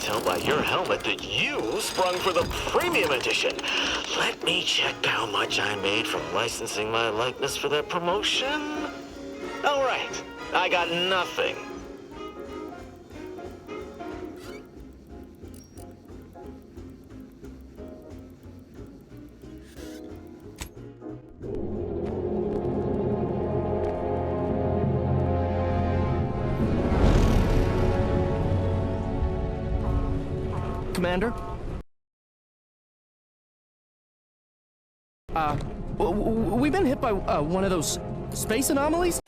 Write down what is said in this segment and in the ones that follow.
tell by your helmet that you sprung for the premium edition. Let me check how much I made from licensing my likeness for that promotion. All right, I got nothing. Commander? We've been hit by one of those space anomalies?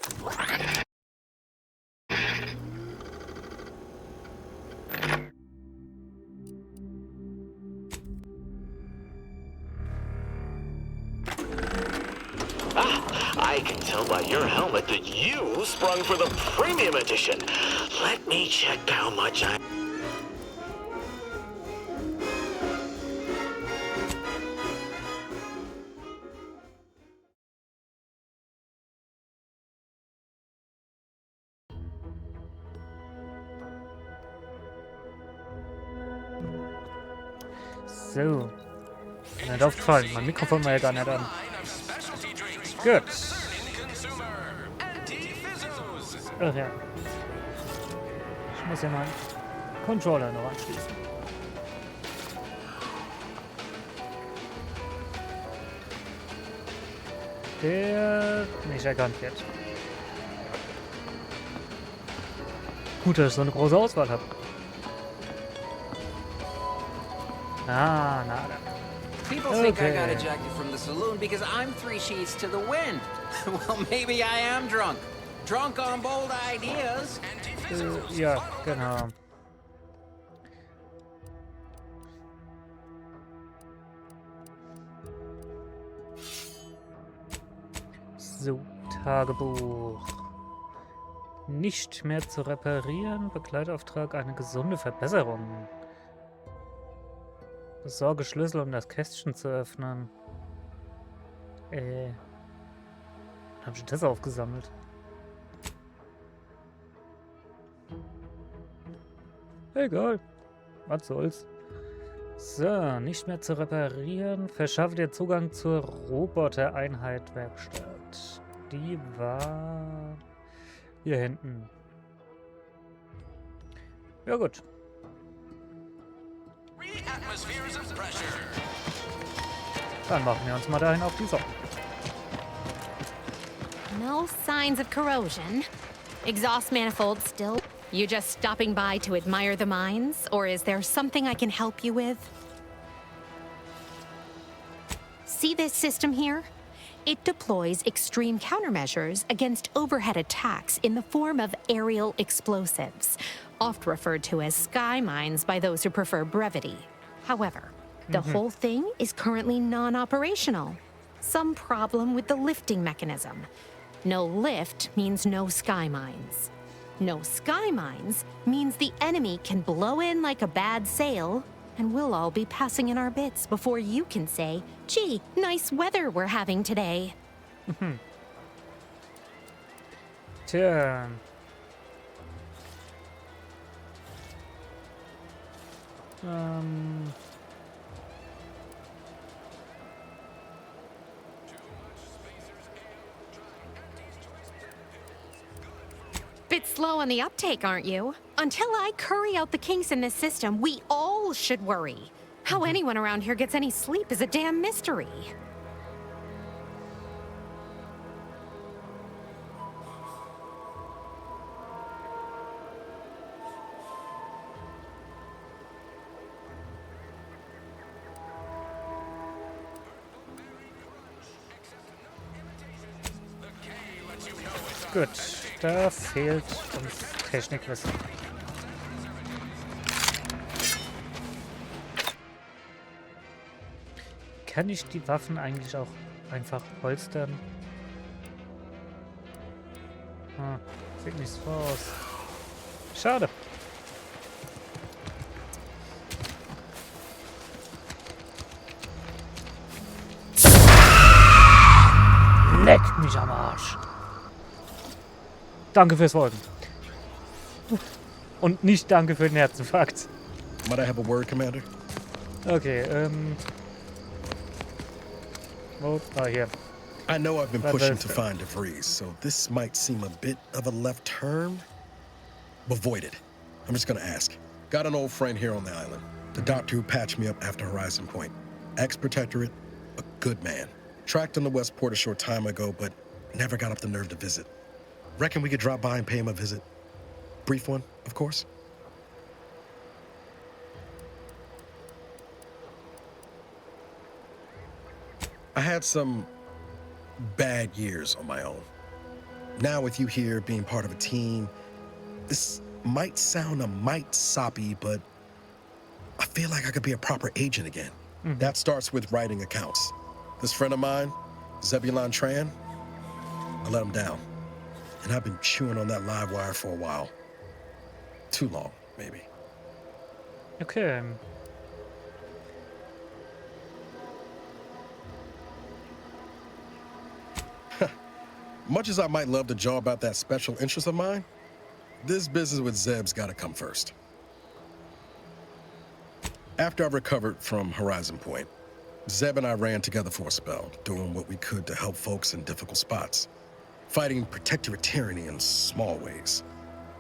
I can tell by your helmet that you sprung for the premium edition. Let me check how much I... So. Nicht aufgefallen. Mein Mikrofon war ja gar nicht an. Gut. Ach ja. Ich muss ja meinen Controller noch anschließen. Der nicht erkannt wird. Gut, dass ich so eine große Auswahl habe. Ah, nada. People think I got ejected from the saloon because I'm 3 sheets to the wind. Well, maybe I am drunk. Drunk on bold ideas. Ja, genau. So, Tagebuch. Nicht mehr zu reparieren. Begleitauftrag, eine gesunde Verbesserung. Besorge Schlüssel, um das Kästchen zu öffnen. Hab ich das aufgesammelt? Egal. Was soll's. So, nicht mehr zu reparieren. Verschaffe dir Zugang zur Robotereinheit Werkstatt. Die war hier hinten. Ja gut. Dann machen wir uns mal dahin auf die Sonne. No signs of corrosion. Exhaust manifold still. You just stopping by to admire the mines, or is there something I can help you with? See this system here? It deploys extreme countermeasures against overhead attacks in the form of aerial explosives, oft referred to as sky mines by those who prefer brevity. However, the whole thing is currently non-operational. Some problem with the lifting mechanism. No lift means no sky mines. No sky mines means the enemy can blow in like a bad sail, and we'll all be passing in our bits before you can say, gee, nice weather we're having today. Tja. Bit slow on the uptake, aren't you? Until I curry out the kinks in this system, we all should worry. How anyone around here gets any sleep is a damn mystery. Gut, da fehlt uns Technikwissen. Kann ich die Waffen eigentlich auch einfach holstern? Ah, sieht nicht so aus. Schade. Leck mich am Arsch. Danke fürs Folgen. Und nicht danke für den Herzinfarkt. Might I have a word, Commander? Okay, oh, here. I know I've been That pushing is to fair. find DeVries, so this might seem a bit of a left turn. Avoid it. I'm just gonna ask. Got an old friend here on the island. The doctor who patched me up after Horizon Point. Ex-protectorate, a good man. Tracked in the Westport a short time ago, but never got up the nerve to visit. Reckon we could drop by and pay him a visit. Brief one, of course. I had some bad years on my own. Now with you here being part of a team, this might sound a mite soppy, but I feel like I could be a proper agent again. That starts with writing accounts. This friend of mine, Zebulon Tran, I let him down. And I've been chewing on that live wire for a while. Too long, maybe. Okay. Much as I might love to jaw about that special interest of mine, this business with Zeb's gotta come first. After I recovered from Horizon Point, Zeb and I ran together for a spell, doing what we could to help folks in difficult spots. Fighting protectorate tyranny in small ways.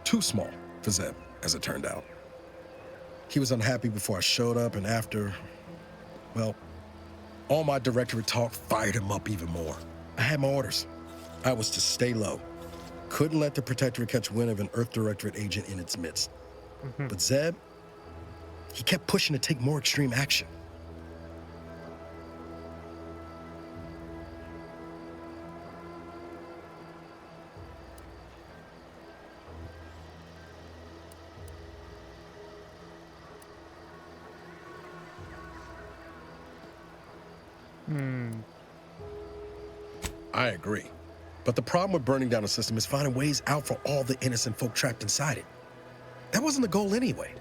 Too small for Zeb, as it turned out. He was unhappy before I showed up, and after, well, all my directorate talk fired him up even more. I had my orders. I was to stay low. Couldn't let the Protectorate catch wind of an Earth Directorate agent in its midst. But Zeb, he kept pushing to take more extreme action. I agree. But the problem with burning down a system is finding ways out for all the innocent folk trapped inside it. That wasn't the goal anyway.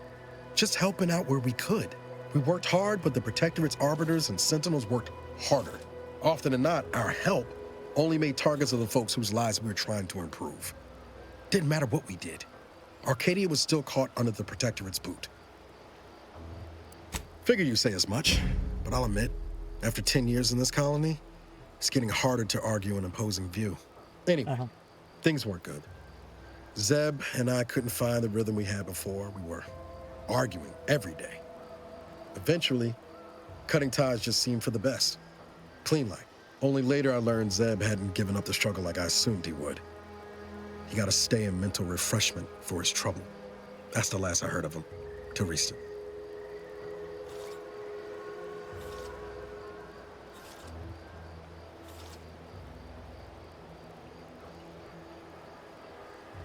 Just helping out where we could. We worked hard, but the Protectorate's arbiters and sentinels worked harder. Often than not, our help only made targets of the folks whose lives we were trying to improve. Didn't matter what we did. Arcadia was still caught under the Protectorate's boot. Figure you say as much, but I'll admit, after 10 years in this colony, it's getting harder to argue an opposing view. Anyway, things weren't good. Zeb and I couldn't find the rhythm we had before. We were arguing every day. Eventually, cutting ties just seemed for the best. Clean like. Only later I learned Zeb hadn't given up the struggle like I assumed he would. He got to stay in mental refreshment for his trouble. That's the last I heard of him, till recent.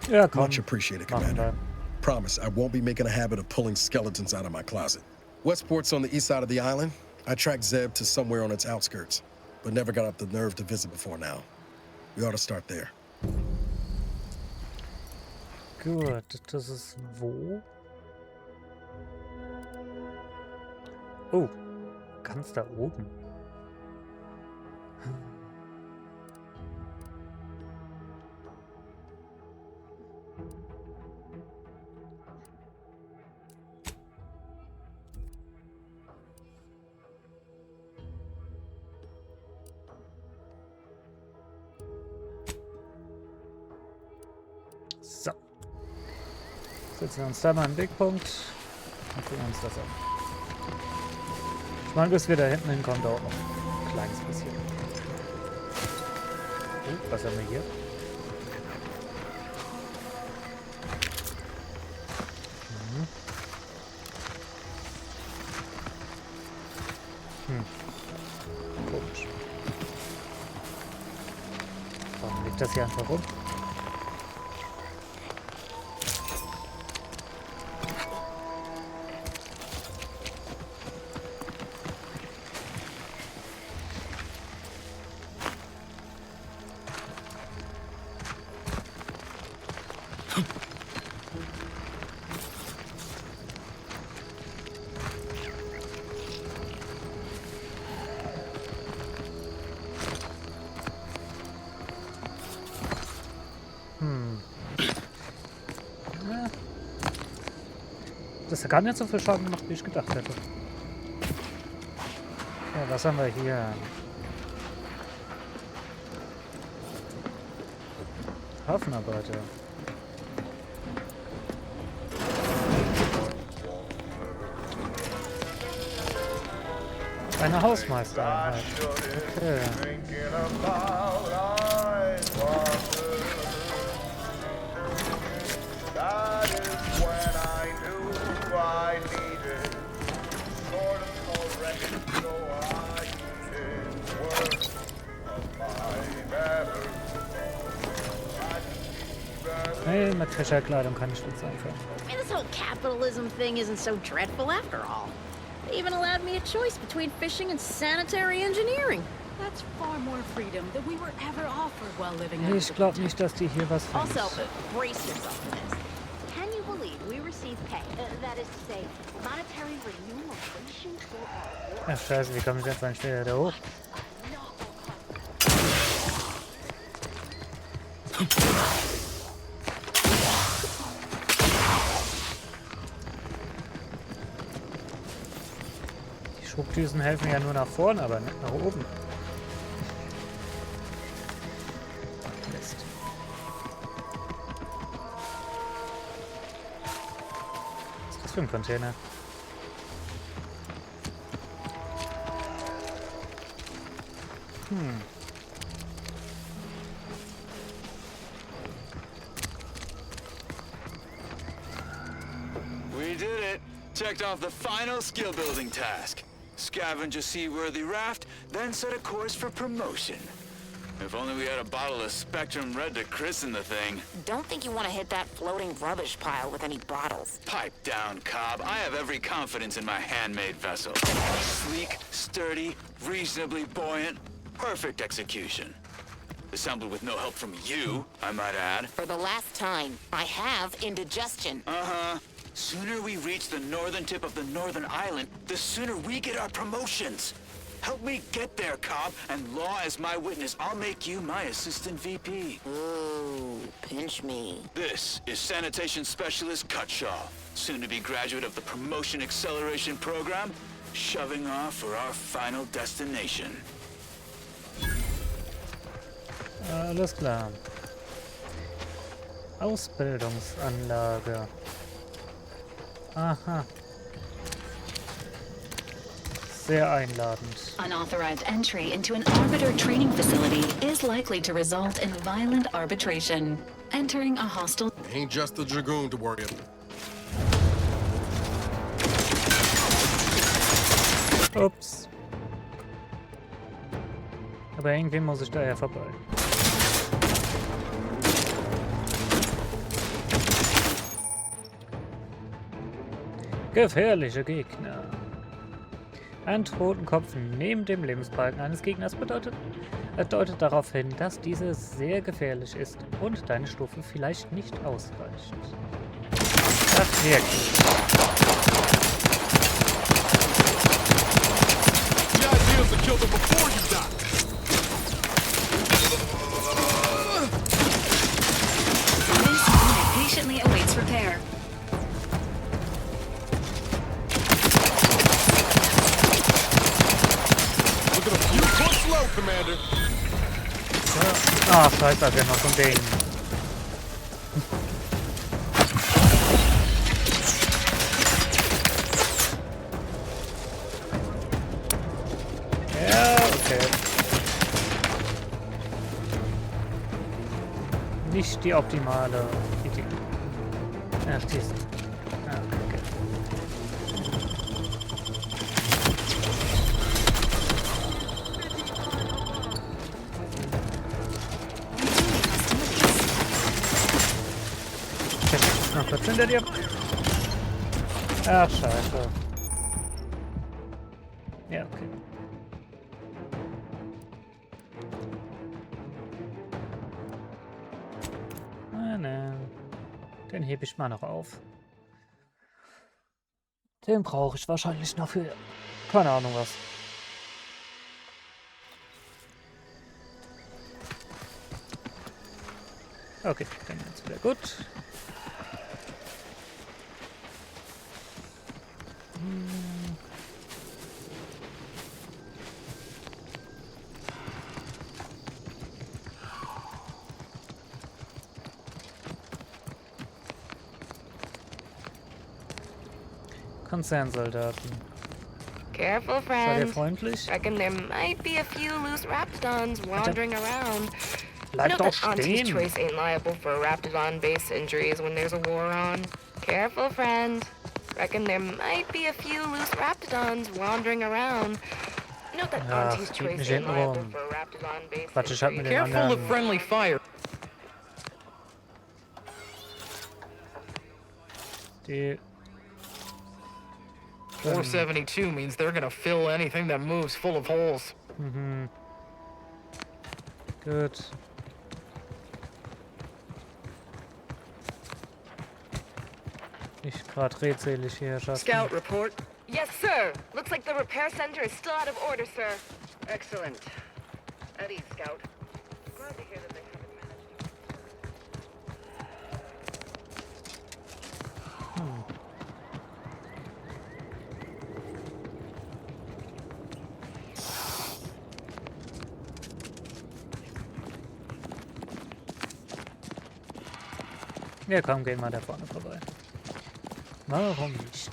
Ja, komm. Much appreciated, Machen Commander. wir. Promise, I won't be making a habit of pulling skeletons out of my closet. Westport's on the east side of the island. I tracked Zeb to somewhere on its outskirts, but never got up the nerve to visit before now. We ought to start there. Gut, das ist wo? Oh, ganz da oben. So. Setzen wir uns da mal einen Wegpunkt und gucken uns das an. Ich meine, bis wir da hinten hinkommen, dauert noch ein kleines bisschen. Was haben wir hier? Komisch. Warum liegt das hier einfach rum? hat gar nicht so viel Schaden gemacht, wie ich gedacht hätte. Ja, was haben wir hier? Hafenarbeiter. Eine Hausmeistereinheit. Okay. Hey, mit Fischerkleidung kann ich nichts anfangen. And this whole capitalism thing isn't so dreadful after all. They even allowed me a choice between fishing and sanitary engineering. That's far more freedom than we were ever offered while living under Ich glaube nicht, dass die hier was finden. Also, brace yourself for this. Can you believe we receive pay? That is to say, monetary remuneration for our work. Ach scheiße, wie komme ich jetzt eigentlich wieder da hoch? Die Schubdüsen helfen ja nur nach vorne, aber nicht nach oben. Mist. Was ist das für ein Container? We did it! Checked off the final skill building task. Scavenge a seaworthy raft, then set a course for promotion. If only we had a bottle of Spectrum Red to christen the thing. Don't think you want to hit that floating rubbish pile with any bottles. Pipe down, Cobb. I have every confidence in my handmade vessel. Sleek, sturdy, reasonably buoyant, perfect execution. Assembled with no help from you, I might add. For the last time, I have indigestion. Uh-huh. Sooner we reach the northern tip of the northern island, the sooner we get our promotions. Help me get there, Cobb, and law as my witness, I'll make you my assistant VP. Ooh, pinch me. This is Sanitation Specialist Cutshaw, soon-to-be graduate of the Promotion Acceleration Program, shoving off for our final destination. Alles klar. Ausbildungsanlage. Aha. Sehr einladend. Unauthorized entry into an arbiter training facility is likely to result in violent arbitration. Entering a hostile... Ain't just the Dragoon to worry about. Ups. Aber irgendwie muss ich da ja vorbei. Gefährliche Gegner. Ein Totenkopf neben dem Lebensbalken eines Gegners deutet darauf hin, dass dieses sehr gefährlich ist und deine Stufe vielleicht nicht ausreicht. Ach, wirklich. The idea is to kill them before you die. This unit patiently awaits repair. Look at a few foot slow, Commander. Ah, scheiße, da ist noch so ein Ding. Ja, okay. Nicht die optimale Idee. Ach, die ist... Ah, okay. Okay, noch kurz hinter dir. Ach, scheiße. Ja, okay. Den hebe ich mal noch auf. Den brauche ich wahrscheinlich noch für... keine Ahnung was. Okay, dann ist wieder gut. Konzernsoldaten. Careful, Seid ihr friend. freundlich? Reckon there might be a few loose raptidons wandering around. Bleib Note doch that Auntie's stehen! choice ain't liable for raptidon-based injuries when there's a war on. Careful, friend. Reckon there might be a few loose raptidons wandering around. Note that Ach, Auntie's geht choice mich ain't hinten liable rum. for raptidon-based Warte, ich hab mir injuries. den anderen... friendly fire. Die... 472 means they're gonna fill anything that moves full of holes. Mhm. Gut. Nicht gerade redselig hier, Herrschaften. report. Yes, sir. Looks like the repair center is still out of order, sir. Excellent. At ease, Scout. Glad to hear that they haven't managed. Ja, komm, gehen wir da vorne vorbei. Warum nicht?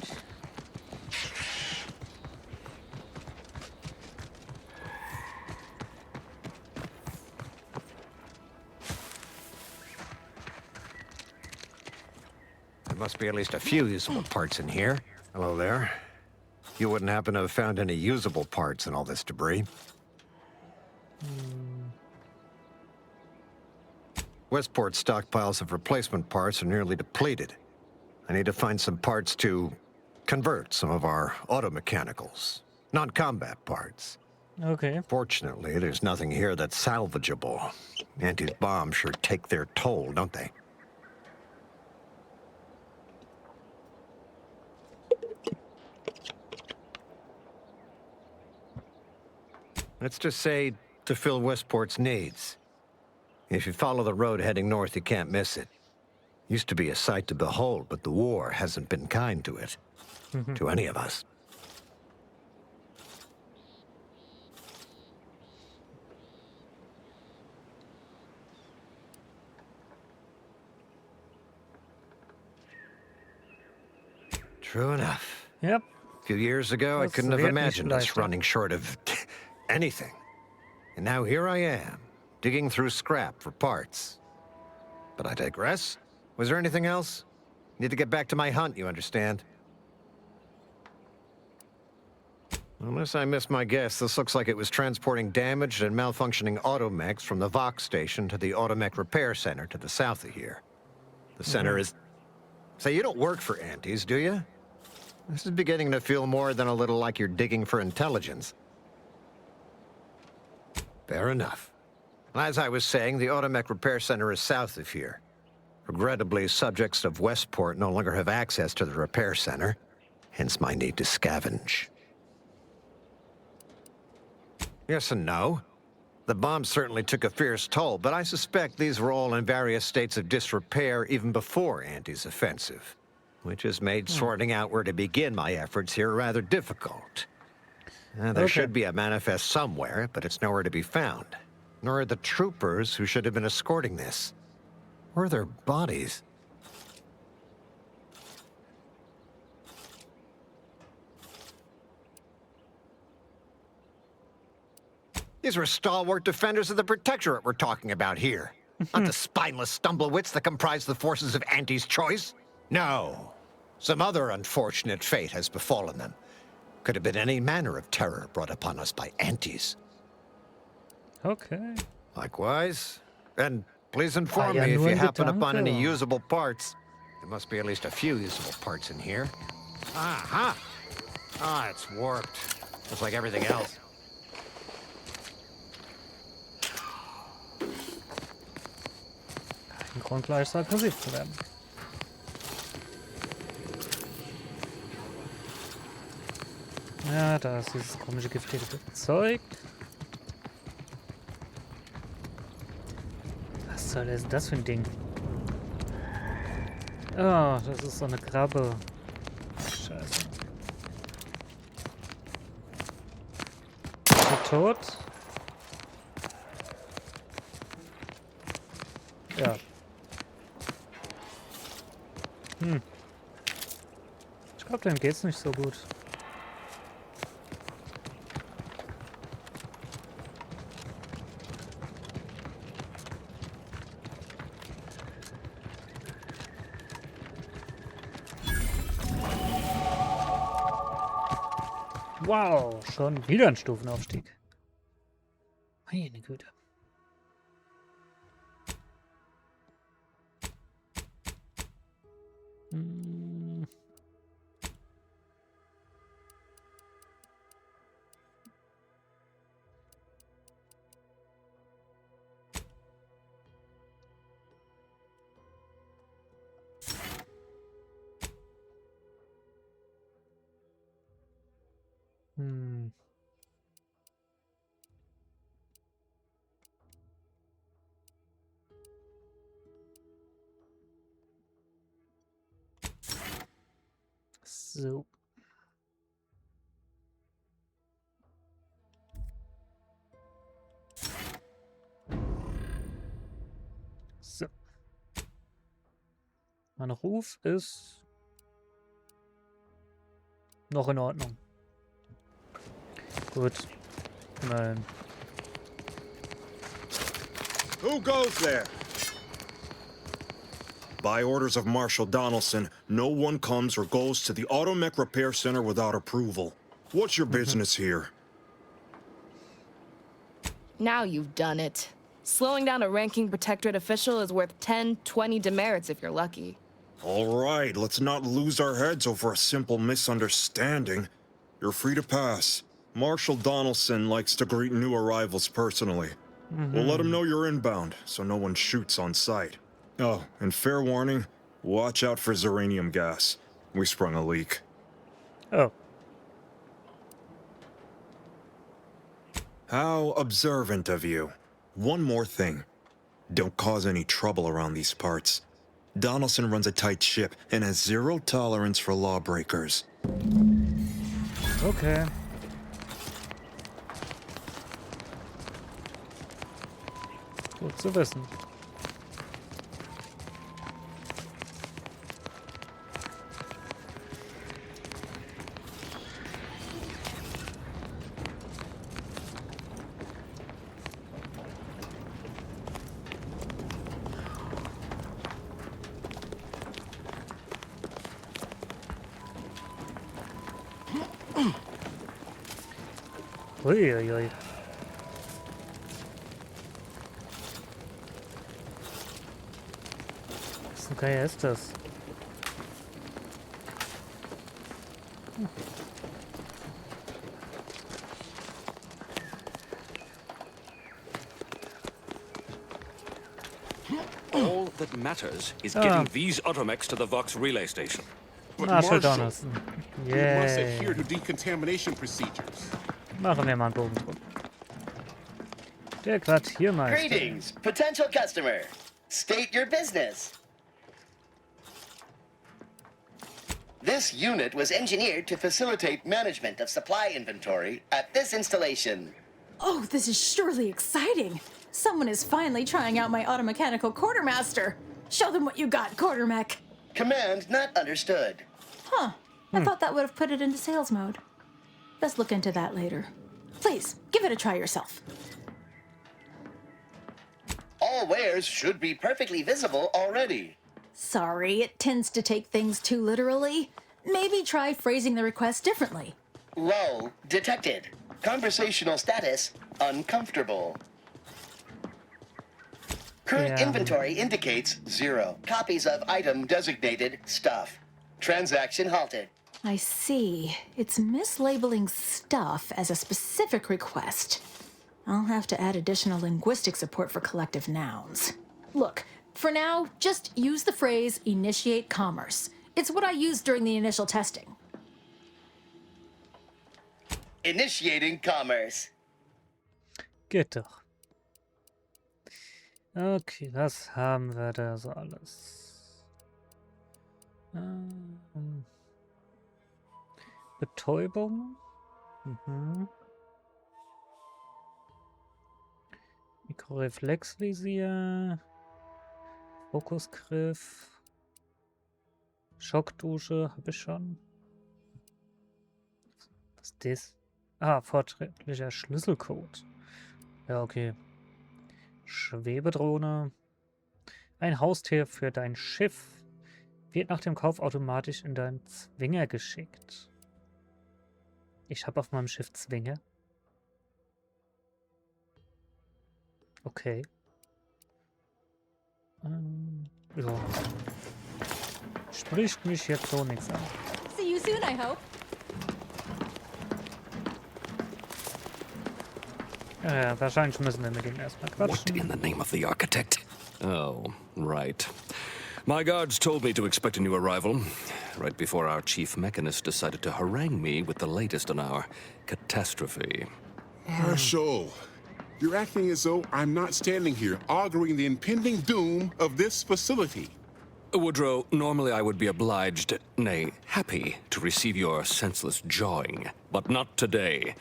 There must be at least a few usable parts in here. Hello there. You wouldn't happen to have found any usable parts in all this debris? Westport's stockpiles of replacement parts are nearly depleted. I need to find some parts to convert some of our automechanicals. Non-combat parts. Okay. Fortunately, there's nothing here that's salvageable. Auntie's bombs sure take their toll, don't they? Let's just say to fill Westport's needs. If you follow the road heading north, you can't miss it. Used to be a sight to behold, but the war hasn't been kind to it. To any of us. True enough. Yep. A few years ago, I Das couldn't have wird nicht imagined us leichter. running short of anything. And now here I am, digging through scrap for parts. But I digress. Was there anything else? Need to get back to my hunt, you understand? Unless I missed my guess, this looks like it was transporting damaged and malfunctioning automechs from the Vox station to the Automech Repair Center to the south of here. The center is... Say, you don't work for Antes, do you? This is beginning to feel more than a little like you're digging for intelligence. Fair enough. As I was saying, the Automech Repair Center is south of here. Regrettably, subjects of Westport no longer have access to the repair center, hence my need to scavenge. Yes and no. The bomb certainly took a fierce toll, but I suspect these were all in various states of disrepair even before Anti's offensive, which has made sorting out where to begin my efforts here rather difficult. There should be a manifest somewhere, but it's nowhere to be found. Nor are the troopers who should have been escorting this. Where are their bodies? These were stalwart defenders of the Protectorate we're talking about here. Not the spineless stumblewits that comprise the forces of Anti's choice. No. Some other unfortunate fate has befallen them. Could have been any manner of terror brought upon us by Antis. Okay. Likewise. And please inform ja me if nur you ein happen upon any Gedanke. usable parts. There must be at least a few usable parts in here. Aha! Ah, it's warped. Just like everything else. Ein Grund, gleich so aggressiv zu werden. Ja, da ist dieses komische giftige Zeug. Was soll das für ein Ding? Oh, das ist so eine Krabbe. Scheiße. tot? Ja. Ich glaube, dem geht's nicht so gut. Wow, schon wieder ein Stufenaufstieg. Meine Güte. Hm. Hm. So. So. Mein Ruf ist noch in Ordnung. Gut. Nein. Who goes there? By orders of Marshal Donaldson, no one comes or goes to the Automech Repair Center without approval. What's your business here? Now you've done it. Slowing down a ranking protectorate official is worth 10, 20 demerits if you're lucky. All right, let's not lose our heads over a simple misunderstanding. You're free to pass. Marshal Donaldson likes to greet new arrivals personally. We'll let him know you're inbound, so no one shoots on sight. Oh, and fair warning, watch out for xeranium gas. We sprung a leak. Oh. How observant of you. One more thing. Don't cause any trouble around these parts. Donaldson runs a tight ship and has zero tolerance for lawbreakers. Okay. Gut zu wissen. Uiuiui. Was zum Geier ist das? All that matters is getting these automechs to the Vox relay station. But Marshal Marshal, Donaldson. we must Yay. adhere to decontamination procedures. Machen wir mal einen Bogen drum. Der Quartiermeister. Greetings, potential customer. State your business. This unit was engineered to facilitate management of supply inventory at this installation. Oh, this is surely exciting. Someone is finally trying out my automechanical quartermaster. Show them what you got, quartermech. Command not understood. Huh. I thought that would have put it into sales mode. Let's look into that later. Please, give it a try yourself. All wares should be perfectly visible already. Sorry, it tends to take things too literally. Maybe try phrasing the request differently. Lull detected. Conversational status uncomfortable. Current inventory indicates 0 copies of item designated stuff. Transaction halted. I see. It's mislabeling stuff as a specific request. I'll have to add additional linguistic support for collective nouns. Look, for now, just use the phrase initiate commerce. It's what I used during the initial testing. Initiating commerce. Geht doch. Okay, was haben wir da so alles? Betäubung. Mikroreflexvisier. Fokusgriff. Schockdusche habe ich schon. Was ist das? Ah, fortschrittlicher Schlüsselcode. Ja, okay. Schwebedrohne. Ein Haustier für dein Schiff wird nach dem Kauf automatisch in deinen Zwinger geschickt. Ich habe auf meinem Schiff Zwinge. Okay. Ja. Spricht mich jetzt so nichts an. See you soon, I hope. Ja, wahrscheinlich müssen wir mit ihm erstmal What quatschen. in the name of the architect? Oh, right. My guards told me to expect a new arrival, right before our chief mechanist decided to harangue me with the latest on our catastrophe. Marshall, you're acting as though I'm not standing here auguring the impending doom of this facility. Woodrow, normally I would be obliged, nay, happy, to receive your senseless jawing, but not today.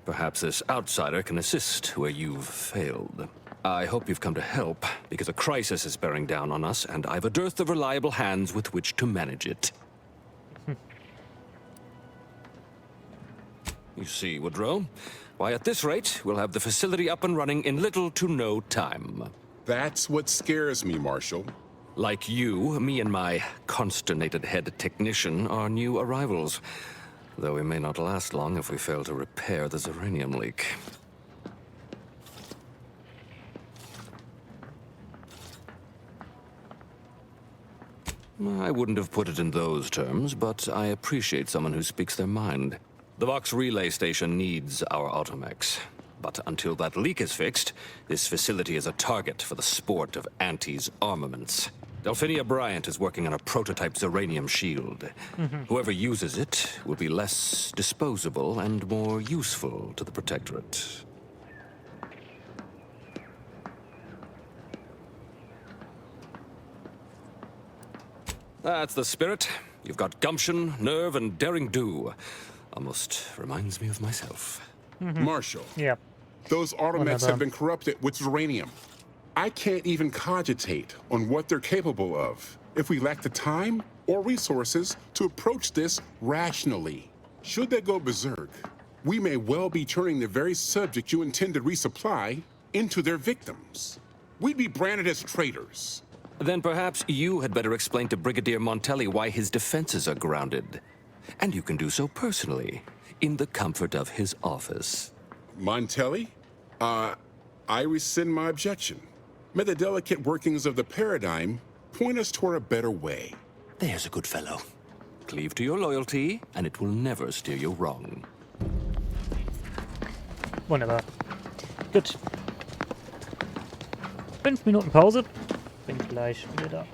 Perhaps this outsider can assist where you've failed. I hope you've come to help, because a crisis is bearing down on us, and I've a dearth of reliable hands with which to manage it. You see, Woodrow, why at this rate, we'll have the facility up and running in little to no time. That's what scares me, Marshall. Like you, me and my consternated head technician are new arrivals, though we may not last long if we fail to repair the uranium leak. I wouldn't have put it in those terms, but I appreciate someone who speaks their mind. The Vox relay station needs our automechs. But until that leak is fixed, this facility is a target for the sport of Auntie's armaments. Delphinia Bryant is working on a prototype Zeranium shield. Whoever uses it will be less disposable and more useful to the Protectorate. That's the spirit. You've got gumption, nerve, and daring do. Almost reminds me of myself. Marshall, Ja. those automechs Wunderbar. have been corrupted with uranium. I can't even cogitate on what they're capable of if we lack the time or resources to approach this rationally. Should they go berserk, we may well be turning the very subject you intend to resupply into their victims. We'd be branded as traitors. Then perhaps you had better explain to Brigadier Montelli why his defenses are grounded. And you can do so personally, in the comfort of his office. Montelli? I rescind my objection. May the delicate workings of the paradigm point us toward a better way. There's a good fellow. Cleave to your loyalty, and it will never steer you wrong. Wunderbar. Gut. 5 Minuten Pause. Bin gleich wieder da.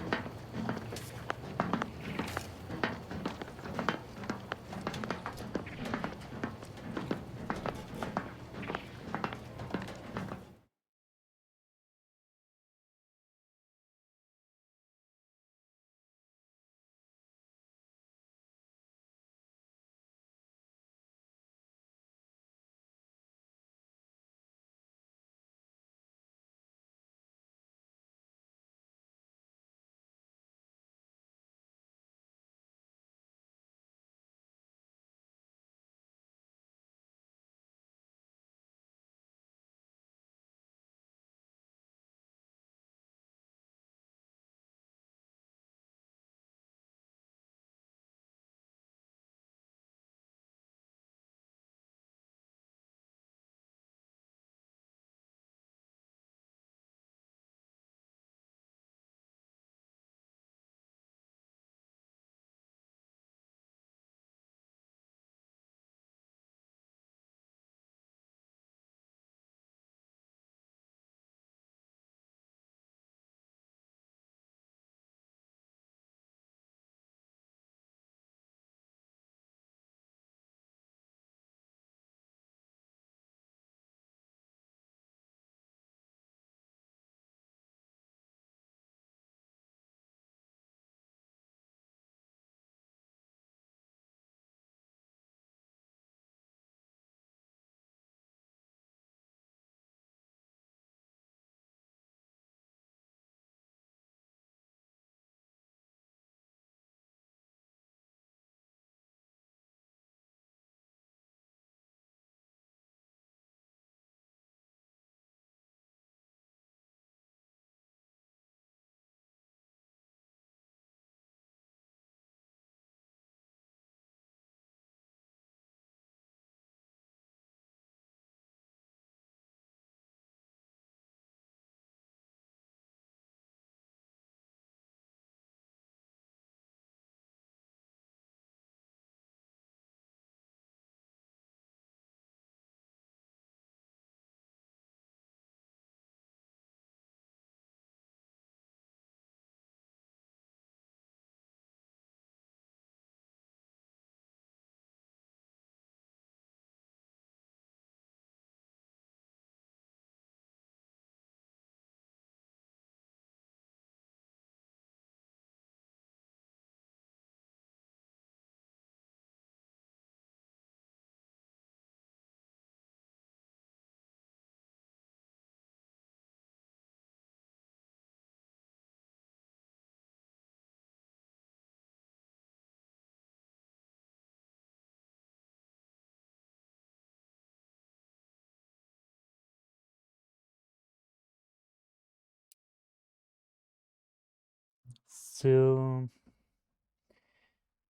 So.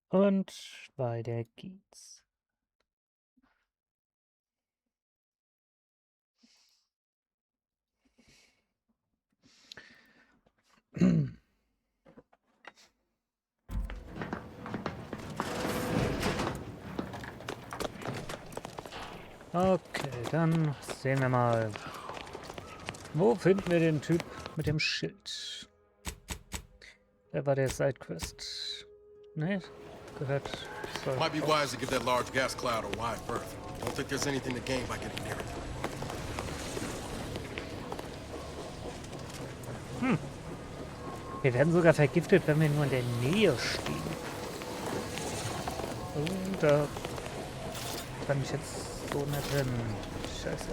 Und weiter geht's. Okay, dann sehen wir mal. Wo finden wir den Typ mit dem Schild? Der war der Sidequest. Ne? Gehört. So. Might be wise to give that large gas cloud a wide berth. Don't think there's anything to gain by getting near it. Wir werden sogar vergiftet, wenn wir nur in der Nähe stehen. Oh, da kann ich jetzt so nicht hin. Scheiße.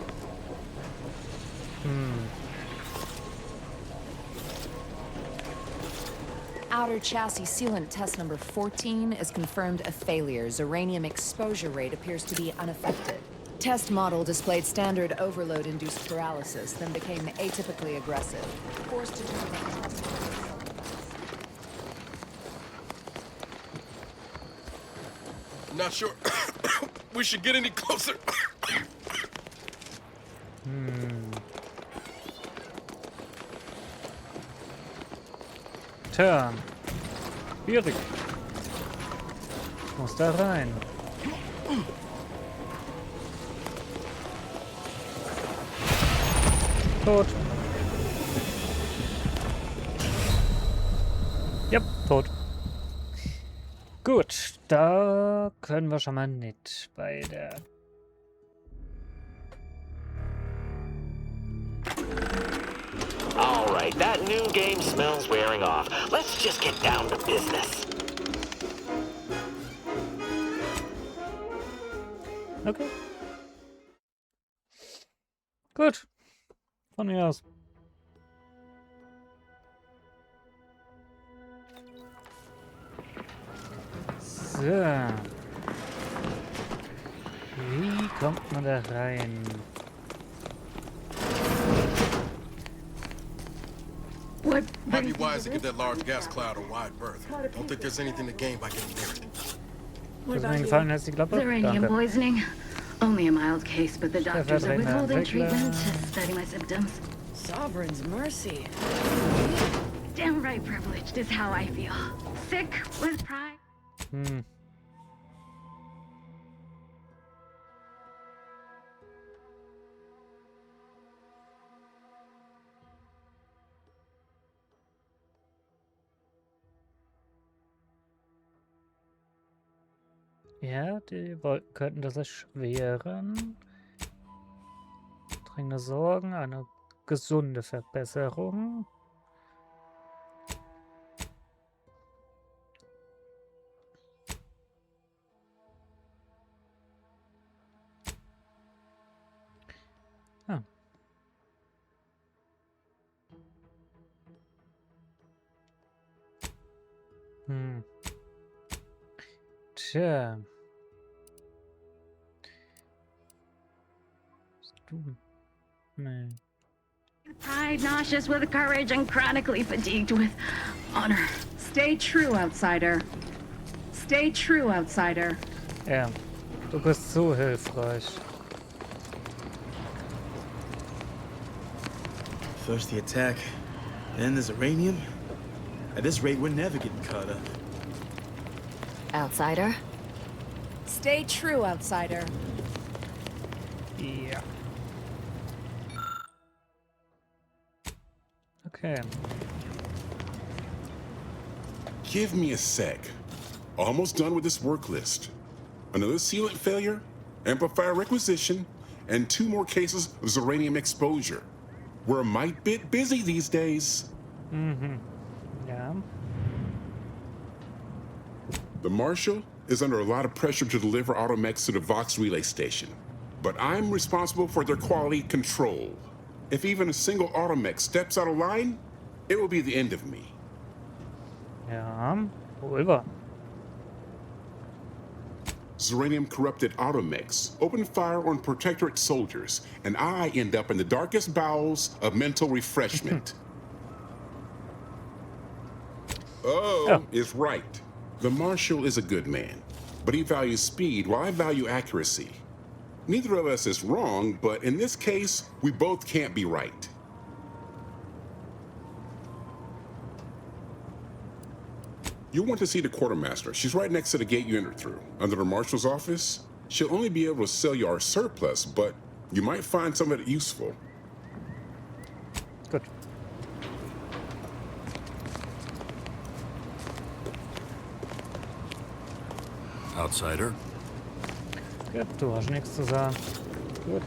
Outer chassis sealant test number 14 is confirmed a failure. Uranium exposure rate appears to be unaffected. Test model displayed standard overload-induced paralysis, then became atypically aggressive. Forced to terminate test. Not sure we should get any closer. Tja. Schwierig. Muss da rein. Tot. Ja, tot. Gut, da können wir schon mal nicht bei der... All right, that new game smells wearing off. Let's just get down to business. Okay. Gut. Von mir aus. So. Wie kommt man da rein? Might be wise to give that large gas cloud a wide berth. Don't think there's anything to gain by getting near it. Was mir gefallen hat, die Klappe? Uranium Danke. poisoning. Only a mild case, but the doctors are Vertreter withholding Entwickler. treatment to study my symptoms. Sovereign's mercy. Downright privileged is how I feel. Sick with pride. Ja, die könnten das erschweren. Dringende Sorgen, eine gesunde Verbesserung. Ah. Tja. Nee. Pride, nauseous with courage, and chronically fatigued with honor. Stay true, outsider. Stay true, outsider. Ja, du bist so hilfreich. First the attack, then there's uranium. At this rate, we're never getting caught up. Outsider? Stay true, outsider. Ja. Okay. Give me a sec. Almost done with this work list. Another sealant failure, amplifier requisition, and 2 more cases of uranium exposure. We're a mite bit busy these days. Ja. The Marshal is under a lot of pressure to deliver automechs to the Vox relay station, but I'm responsible for their quality control. If even a single automech steps out of line, it will be the end of me. Ja, wohl wahr. Uranium corrupted automechs open fire on Protectorate soldiers, and I end up in the darkest bowels of mental refreshment. Oh, is right. The Marshal is a good man, but he values speed while I value accuracy. Neither of us is wrong, but in this case, we both can't be right. You want to see the quartermaster. She's right next to the gate you entered through, under the Marshal's office. She'll only be able to sell you our surplus, but you might find some of it useful. Gut. Outsider. Ja, du hast nichts zu sagen. Gut.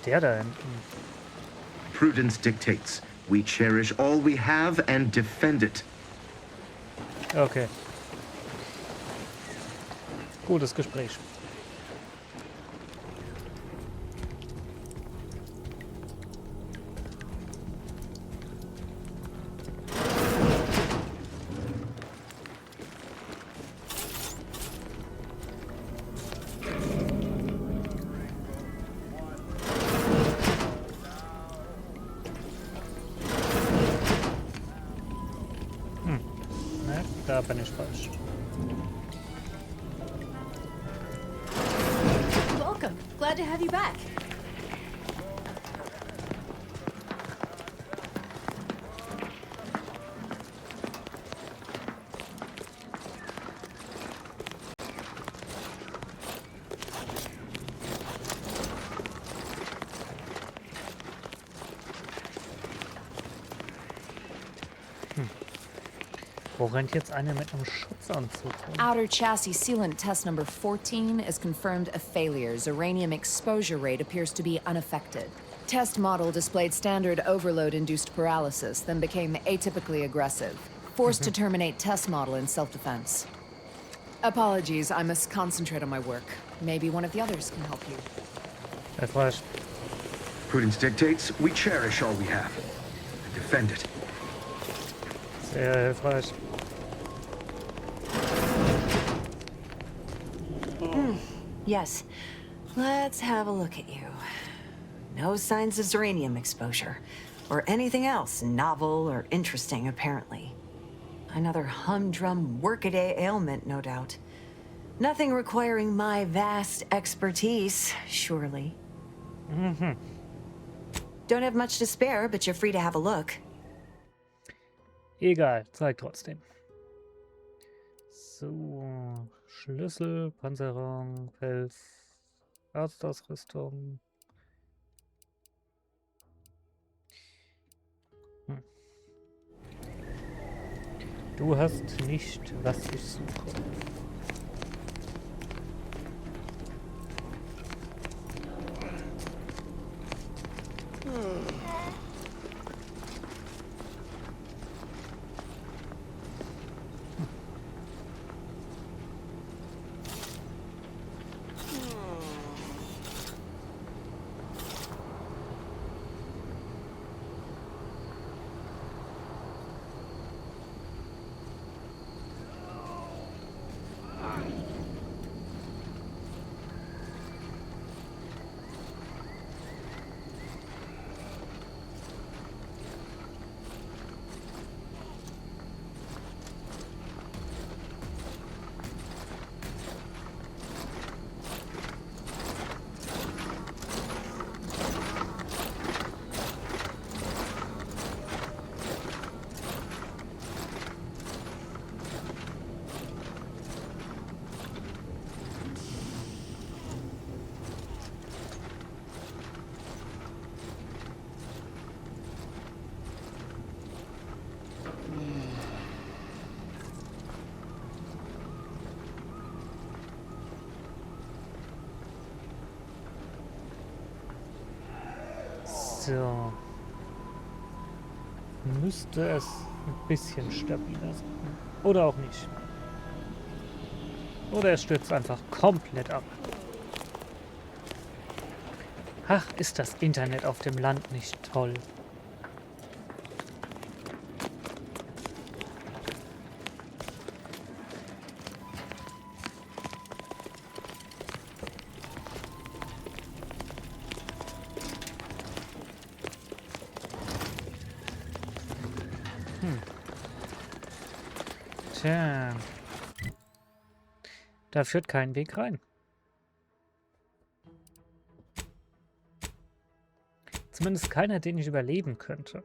Der da hinten. Prudence dictates. We cherish all we have and defend it. Okay. Gutes Gespräch. Da bin ich falsch. Welcome. Glad to have you back. Wo rennt jetzt einer mit einem Schutzanzug rum? Outer chassis sealant test number 14 is confirmed a failure. Uranium exposure rate appears to be unaffected. Test model displayed standard overload-induced paralysis, then became atypically aggressive. Forced to terminate test model in self-defense. Apologies, I must concentrate on my work. Maybe one of the others can help you. Erfreut. Prudence dictates. We cherish all we have and defend it. Sehr hilfreich. Yes. Let's have a look at you. No signs of uranium exposure, or anything else novel or interesting, apparently. Another humdrum workaday ailment, no doubt. Nothing requiring my vast expertise, surely. Don't have much to spare, but you're free to have a look. Egal, zeig trotzdem. So, Schlüssel, Panzerung, Pelz, Arztausrüstung. Du hast nicht, was ich suche. So. Müsste es ein bisschen stabiler sein. Oder auch nicht. Oder er stürzt einfach komplett ab. Ach, ist das Internet auf dem Land nicht toll. Tja. Da führt kein Weg rein. Zumindest keiner, den ich überleben könnte.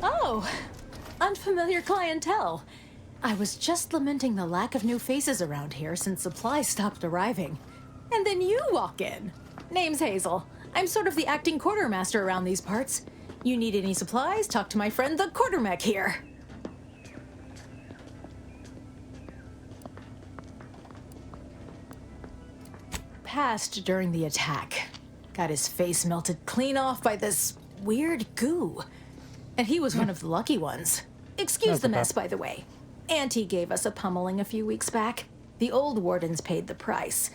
Oh, unfamiliar clientele. I was just lamenting the lack of new faces around here since supplies stopped arriving. And then you walk in. Name's Hazel. I'm sort of the acting quartermaster around these parts. You need any supplies? Talk to my friend the quartermech here. Passed during the attack. Got his face melted clean off by this weird goo. And he was one of the lucky ones. Excuse the mess, by the way. Auntie gave us a pummeling a few weeks back. The old wardens paid the price.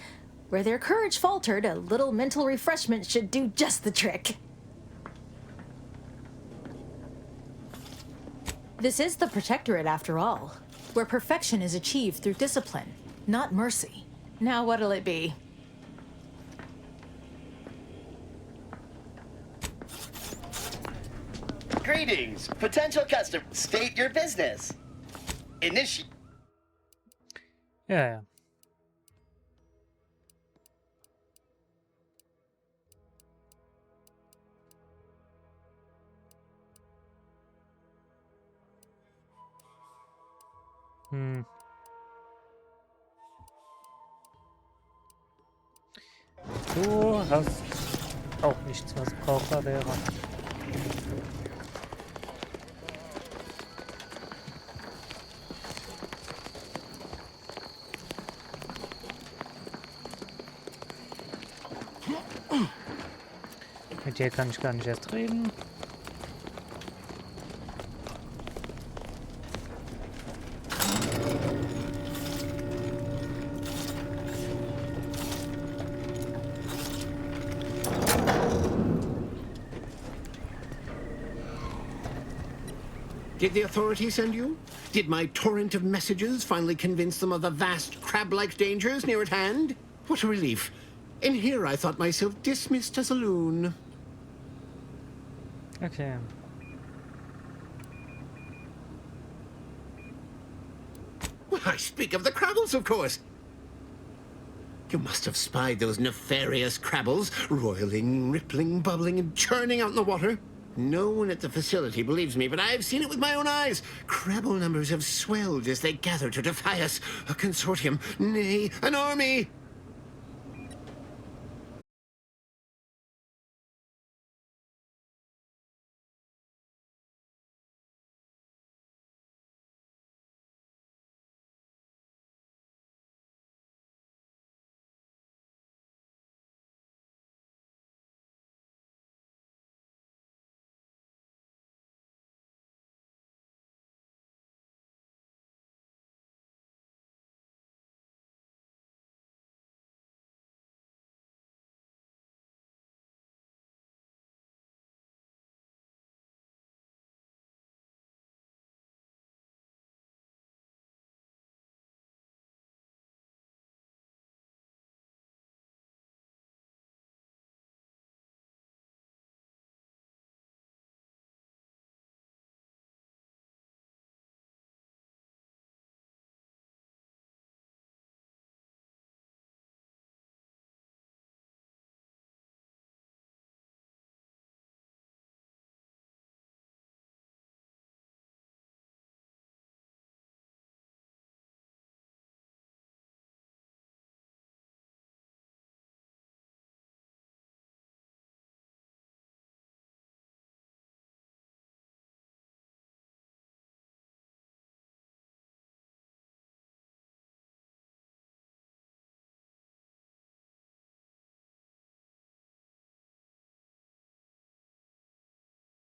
Where their courage faltered, a little mental refreshment should do just the trick. This is the Protectorate, after all, where perfection is achieved through discipline, not mercy. Now what'll it be? Greetings, potential customer. State your business. Ja. Du hast auch nichts, was brauchbar wäre. Mit dir kann ich gar nicht erst reden. Did the authorities send you? Did my torrent of messages finally convince them of the vast crab-like dangers near at hand? What a relief. In here I thought myself dismissed as a loon. Okay. Well, I speak of the Crabbles, of course. You must have spied those nefarious Crabbles, roiling, rippling, bubbling, and churning out in the water. No one at the facility believes me, but I've seen it with my own eyes. Crabble numbers have swelled as they gather to defy us. A consortium, nay, an army.